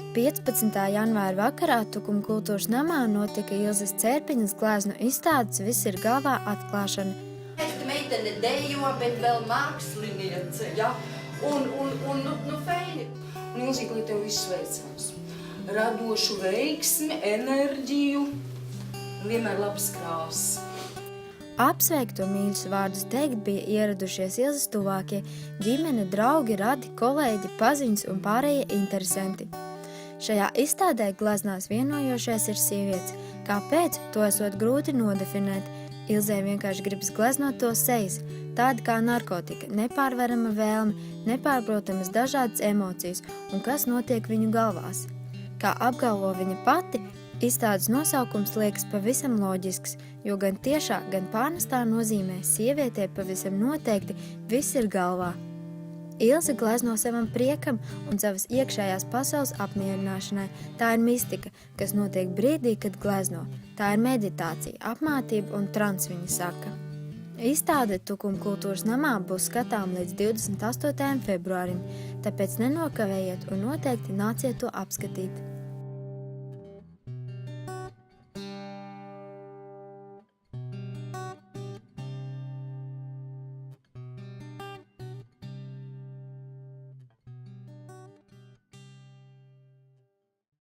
15. janvāra vakarā Tukuma kultūras namā notika Ilzes Cērpiņas gleznu izstādes Viss ir galvā atklāšana. Meitene dejo, bet vēl māksliniece, ja? Un feini. Un Ilzīt, lai tev viss veicams. Radošu veiksmi, enerģiju, vienmēr labas krāsas. Apsveikto mīļus vārdus teikt bija ieradušies Ilzes tuvākie ģimene, draugi, radi, kolēģi, paziņas un pārējie interesanti. Šajā izstādē gleznās vienojošais ir sievietes. Kāpēc? To esot grūti nodefinēt. Ilzei vienkārši gribas gleznot to sejas, tāda kā narkotika, nepārvarama vēlme, nepārprotamas dažādas emocijas un kas notiek viņu galvās. Kā apgalvo viņa pati, izstādes nosaukums liekas pavisam loģisks, jo gan tiešā, gan pārnestā nozīmē sievietē pavisam noteikti viss ir galvā. Ilze glezno savam priekam un savas iekšējās pasaules apmierināšanai. Tā ir mistika, kas notiek brīdī, kad glezno. Tā ir meditācija, apmātība un trans, viņa saka. Izstāde Tukuma kultūras namā būs skatām līdz 28. februārim, tāpēc nenokavējiet un noteikti nāciet to apskatīt.